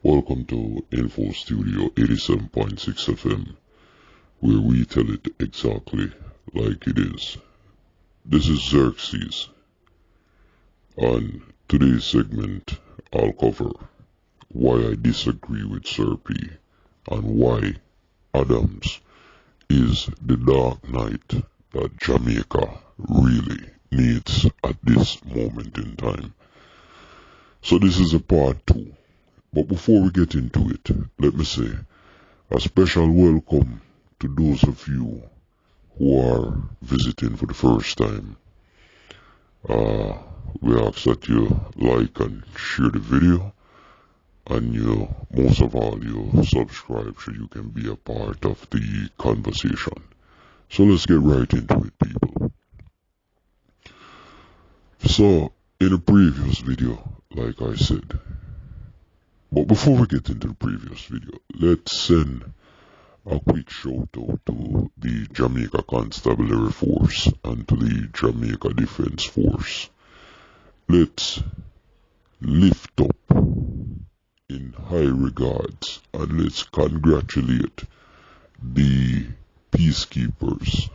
Welcome to Info Studio 87.6 FM, where we tell it exactly like it is. This is Xerxes. On today's segment, I'll cover why I disagree with Syrupy and why Adams is the dark knight that Jamaica really needs at this moment in time. So this is a part 2. But before we get into it, let me say a special welcome to those of you who are visiting for the first time. We ask that you like and share the video, and you, most of all, you subscribe so you can be a part of the conversation. So let's get right into it, people. So, in a previous video, like I said, but before we get into the previous video, let's send a quick shout out to the Jamaica Constabulary Force and to the Jamaica Defense Force. Let's lift up in high regards and let's congratulate the peacekeepers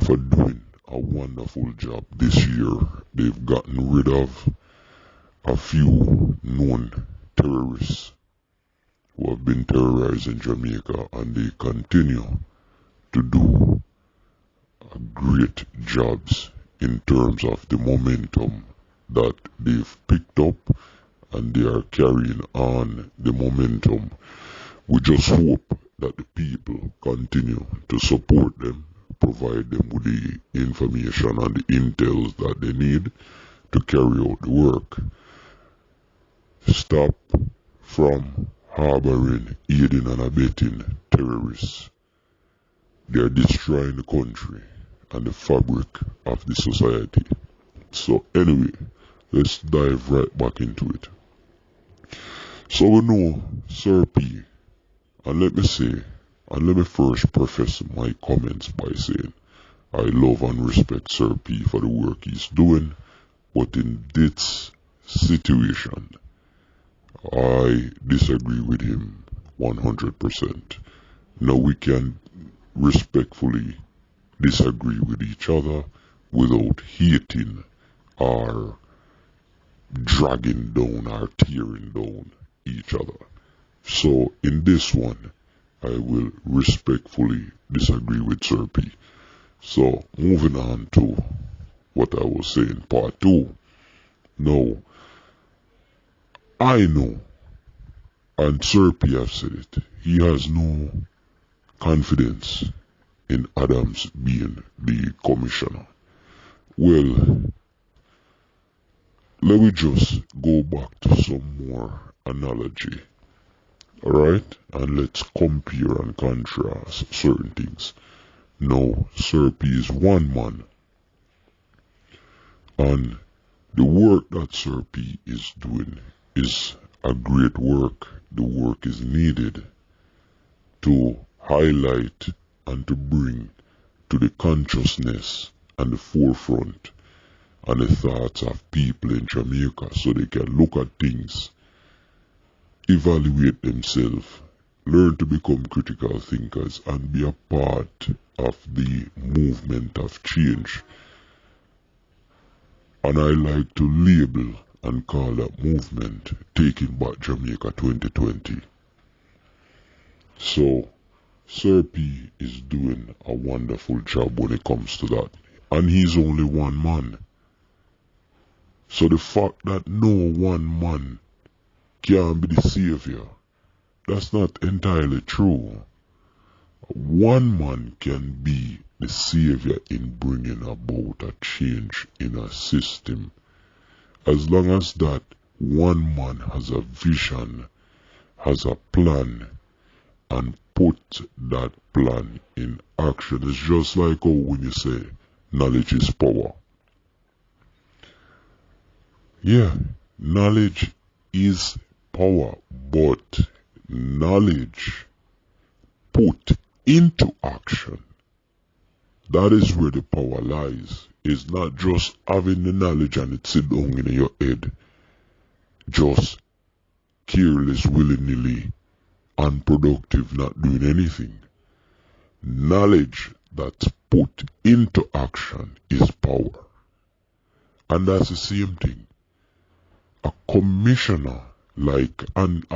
for doing a wonderful job this year. They've gotten rid of a few known terrorists who have been terrorizing Jamaica, and they continue to do great jobs in terms of the momentum that they've picked up, and they are carrying on the momentum. We just hope that the people continue to support them, provide them with the information and the intels that they need to carry out the work. Stop from harboring, aiding and abetting terrorists. They are destroying the country and the fabric of the society. So anyway, let's dive right back into it. So we know Syrupy, and let me first preface my comments by saying I love and respect Syrupy for the work he's doing, but in this situation, I disagree with him 100%. Now we can respectfully disagree with each other without hating or dragging down or tearing down each other. So in this one, I will respectfully disagree with Syrupy. So moving on to what I was saying, part 2. Now, I know, and Syrupy have said it, he has no confidence in Adams being the commissioner. Well, let me just go back to some more analogy, alright? And let's compare and contrast certain things. Now, Syrupy is one man, and the work that Syrupy is doing is a great work. The work is needed to highlight and to bring to the consciousness and the forefront and the thoughts of people in Jamaica so they can look at things, evaluate themselves, learn to become critical thinkers and be a part of the movement of change. And I like to label and call that movement Taking Back Jamaica 2020. So, Syrupy is doing a wonderful job when it comes to that. And he's only one man. So the fact that no one man can be the savior, that's not entirely true. One man can be the savior in bringing about a change in a system. As long as that one man has a vision, has a plan, and put that plan in action. It's just like how when you say knowledge is power. Yeah, knowledge is power, but knowledge put into action, that is where the power lies. It's not just having the knowledge and it sit down in your head, just careless, willy-nilly, unproductive, not doing anything. Knowledge that's put into action is power. And that's the same thing. A commissioner, like, and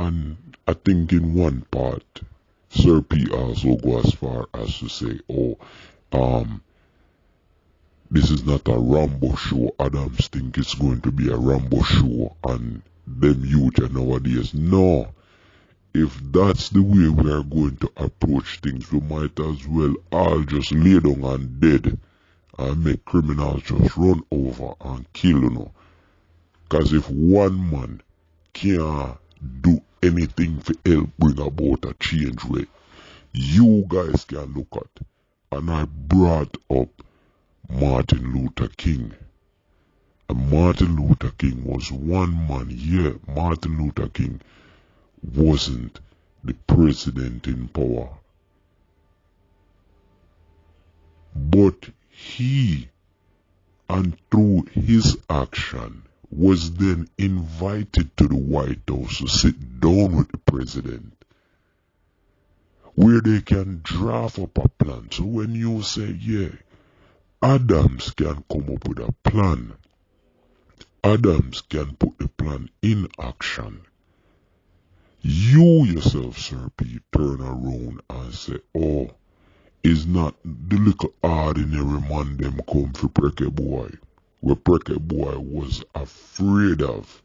I think in one part, Syrupy also go as far as to say, this is not a Rambo show. Adams think it's going to be a Rambo show, and them youth nowadays. No. If that's the way we are going to approach things, we might as well all just lay down and dead and make criminals just run over and kill, you know. Cause if one man can't do anything to help bring about a change where you guys can look at. And I brought up Martin Luther King. And Martin Luther King was one man. Yeah, Martin Luther King wasn't the president in power. But he, and through his action, was then invited to the White House to sit down with the president, where they can draft up a plan. So when you say, yeah, Adams can come up with a plan, Adams can put the plan in action, you yourself, Syrupy, turn around and say, oh, is not the little ordinary man them come for Preke Boy, where Preke Boy was afraid of.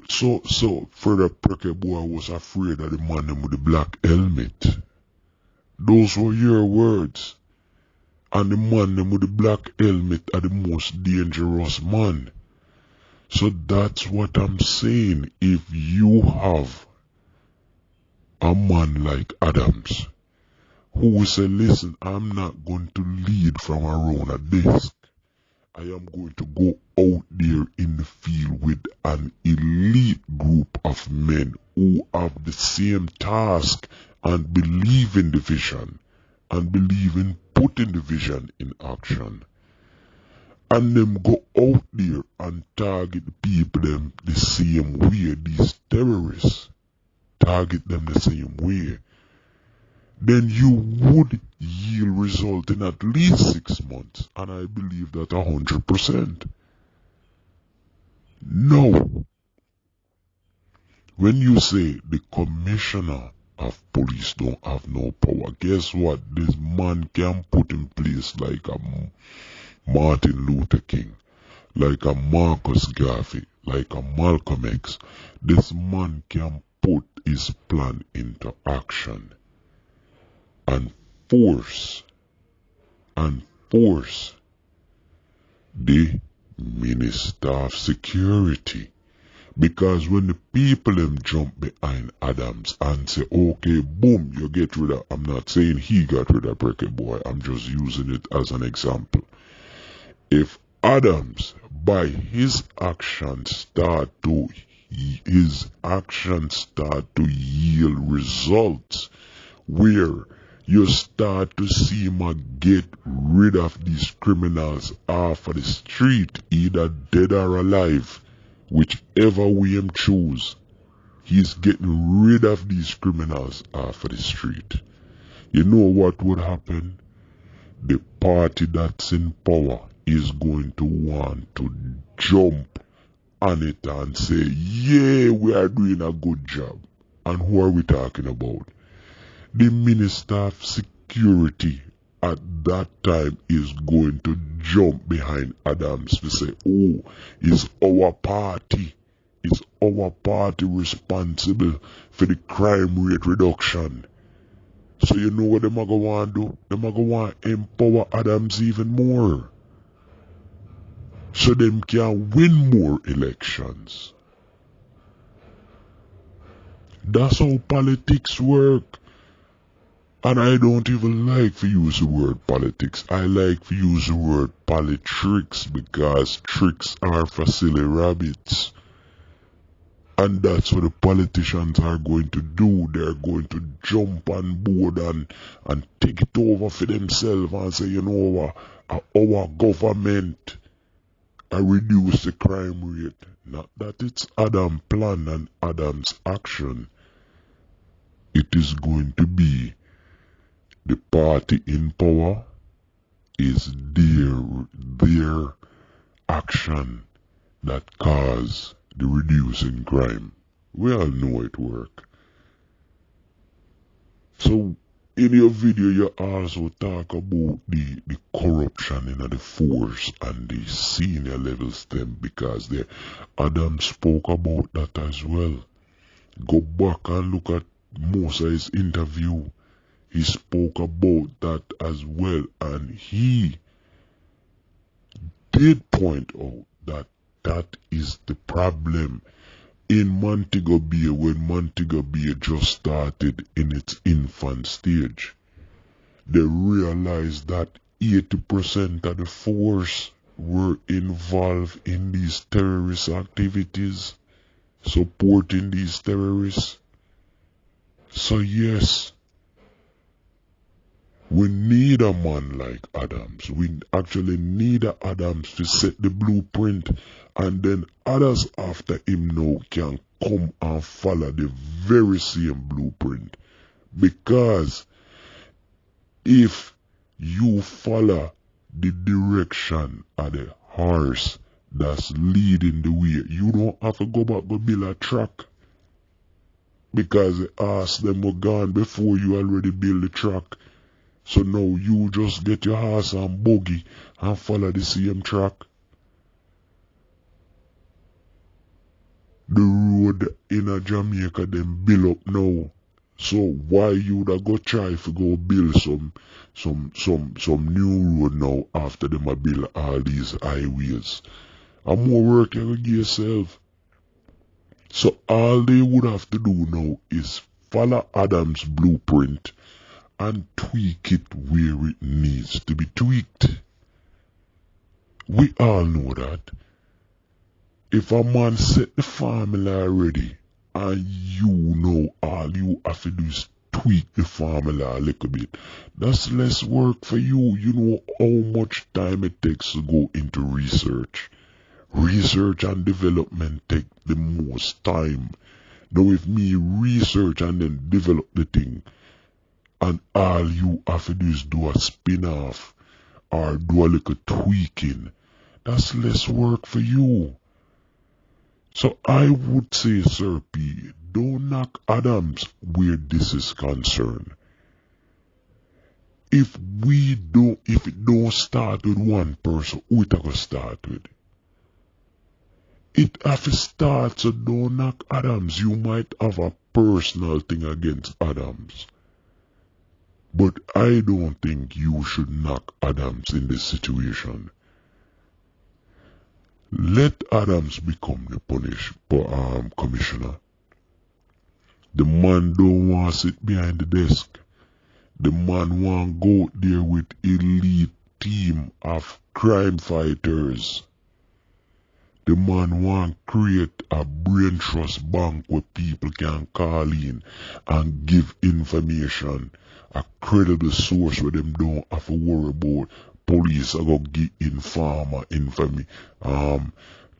So further Preke Boy was afraid of the man them with the black helmet. Those were your words. And the man them with the black helmet are the most dangerous man. So that's what I'm saying. If you have a man like Adams, who will say, listen, I'm not going to lead from around a desk. I am going to go out there in the field with an elite group of men who have the same task and believe in the vision and believe in putting the vision in action. And them go out there and target the people them the same way, these terrorists. Target them the same way. Then you would yield result in at least 6 months. And I believe that 100%. No. When you say the commissioner of police don't have no power, guess what? This man can put in place like a Martin Luther King, like a Marcus Garvey, like a Malcolm X. This man can put his plan into action and force the Minister of Security. Because when the people them jump behind Adams and say, okay, boom, you get rid of, I'm not saying he got rid of Preke Boy, I'm just using it as an example. If Adams, by his actions start to yield results, where you start to see him get rid of these criminals off of the street, either dead or alive, whichever way him choose, he's getting rid of these criminals off of the street. You know what would happen? The party that's in power is going to want to jump on it and say, yeah, we are doing a good job. And who are we talking about? The Minister of Security at that time is going to jump behind Adams to say, oh, it's our party. It's our party responsible for the crime rate reduction. So you know what them are going to do? Them are going to empower Adams even more. So them can win more elections. That's how politics work. And I don't even like to use the word politics. I like to use the word politricks, because tricks are for silly rabbits. And that's what the politicians are going to do. They're going to jump on board and take it over for themselves and say, you know what, our government reduce the crime rate. Not that it's Adam's plan and Adam's action. It is going to be the party in power is their action that cause the reducing crime. We all know it work. So in your video you also talk about the corruption in the force and the senior levels them, because Adam spoke about that as well. Go back and look at most of his interview. He spoke about that as well, and he did point out that that is the problem in Montego Bay when Montego Bay just started in its infant stage. They realized that 80% of the force were involved in these terrorist activities, supporting these terrorists. So yes, we need a man like Adams. We actually need a Adams to set the blueprint, and then others after him now can come and follow the very same blueprint. Because if you follow the direction of the horse that's leading the way, you don't have to go back and build a track. Because the horse them were gone before you already build the track. So now you just get your horse and buggy and follow the same track. The road in Jamaica them build up now. So why you da go try to go build some new road now after them a build all these highways? And more work you give yourself. So all they would have to do now is follow Adam's blueprint and tweak it where it needs to be tweaked. We all know that. If a man set the formula already, and you know all you have to do is tweak the formula a little bit, that's less work for you. You know how much time it takes to go into research. Research and development take the most time. Now if me research and then develop the thing, and all you have to do is do a spin-off or do a little tweaking, that's less work for you. So I would say, Syrupy, don't knock Adams where this is concerned. If it don't start with one person, who it gonna start with? It have to start, so don't knock Adams. You might have a personal thing against Adams, but I don't think you should knock Adams in this situation. Let Adams become the commissioner. The man don't want to sit behind the desk. The man want to go there with elite team of crime fighters. The man want to create a brain trust bank where people can call in and give information. A credible source where them don't have to worry about police are going to give informer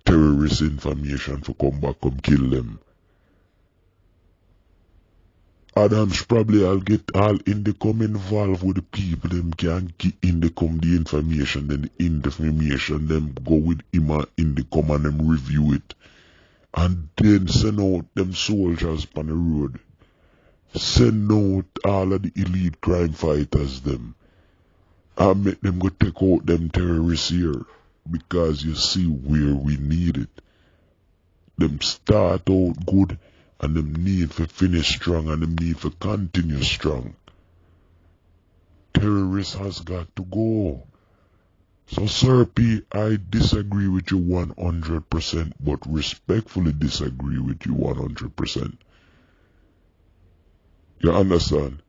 terrorist information for come back and kill them. Adams probably will get all Indicom involved with the people. Them can get Indicom the information, then the information them go with him and Indicom and them review it. And then send out them soldiers on the road. Send out all of the elite crime fighters them. And make them go take out them terrorists here. Because you see where we need it. Them start out good and them need for finish strong and them need for continue strong. Terrorists has got to go. So Syrupy, I disagree with you 100%, but respectfully disagree with you 100%. You understand?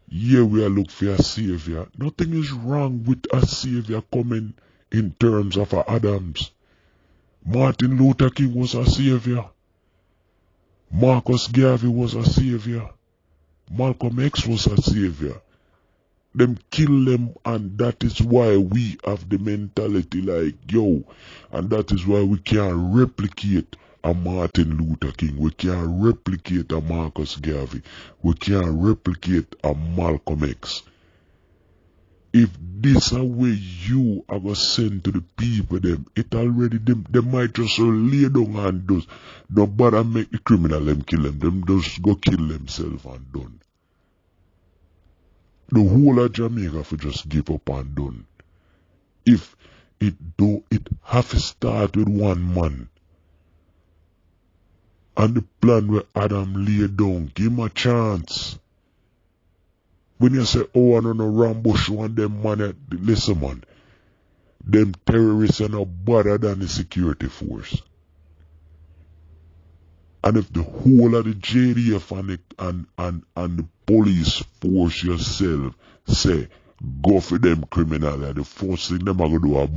Yeah, we are looking for a savior. Nothing is wrong with a savior coming in terms of Adams. Martin Luther King was a savior. Marcus Garvey was a savior. Malcolm X was a savior. Them kill them, and that is why we have the mentality like, yo, and that is why we can't replicate a Martin Luther King, we can't replicate a Marcus Garvey, we can't replicate a Malcolm X. If this a way you are gonna send to the people them, it already they might just lay down and just don't bother make the criminal them kill them just go kill themselves and done. The whole of Jamaica for just give up and done. If it have to start with one man. And the plan where Adam lay down, give him a chance. When you say, oh, I don't know, Rambush one them man, listen man, them terrorists are no better than the security force. And if the whole of the JDF and the police force yourself say, go for them criminal, the first thing them are going to do a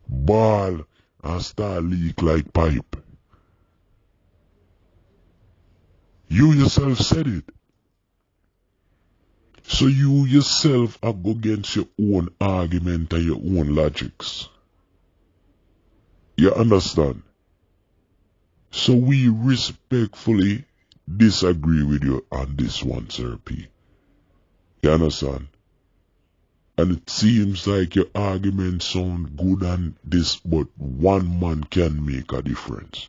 ball and start leak like pipe. You yourself said it. So you yourself are go against your own argument and your own logics. You understand? So we respectfully disagree with you on this one, Syrupy. You understand? And it seems like your arguments sound good and this, but one man can make a difference.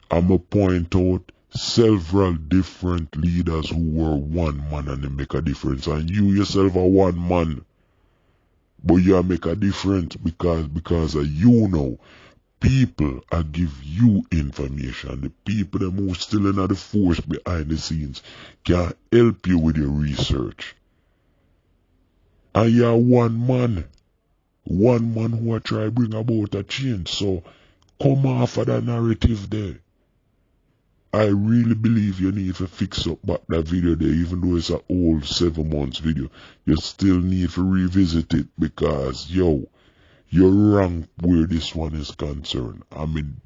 I'ma point out several different leaders who were one man and they make a difference, and you yourself are one man, but you make a difference because of you know. People I give you information. The people them who still in the force behind the scenes can help you with your research. And you're one man who I try bring about a change. So come off of that narrative there. I really believe you need to fix up back that video there, even though it's an old 7 months video. You still need to revisit it because yo, you're wrong where this one is concerned. I mean,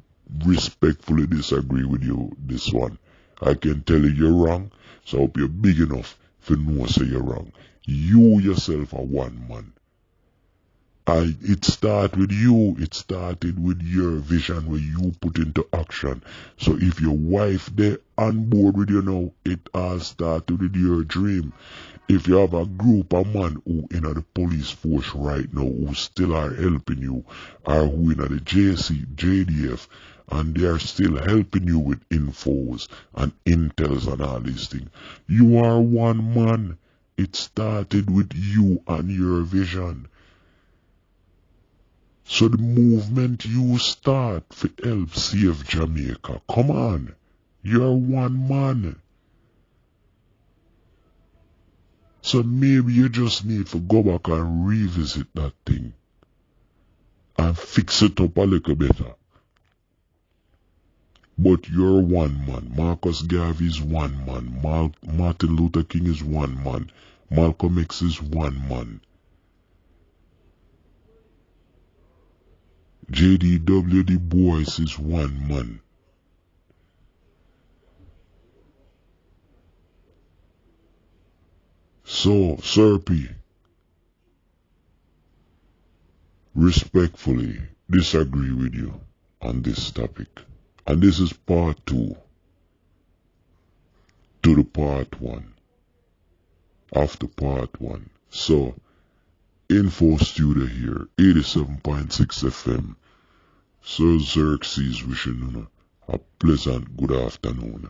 respectfully disagree with you, this one. I can tell you you're wrong, so I hope you're big enough to know say you're wrong. You yourself are one man. It started with you, it started with your vision where you put into action. So if your wife there on board with you now, it all started with your dream. If you have a group of men who in the police force right now who still are helping you, or who in the JDF, and they are still helping you with infos and intels and all these things, you are one man. It started with you and your vision. So the movement you start for help save Jamaica, come on, you're one man. So maybe you just need to go back and revisit that thing and fix it up a little better. But you're one man. Marcus Garvey is one man. Martin Luther King is one man. Malcolm X is one man. J.D.W. Du Bois is one man. So, Syrupy, respectfully disagree with you on this topic. And this is part 2 to the part 1. After part 1. So, Info Studio here, 87.6 FM. Sir Xerxes wishing you a pleasant good afternoon.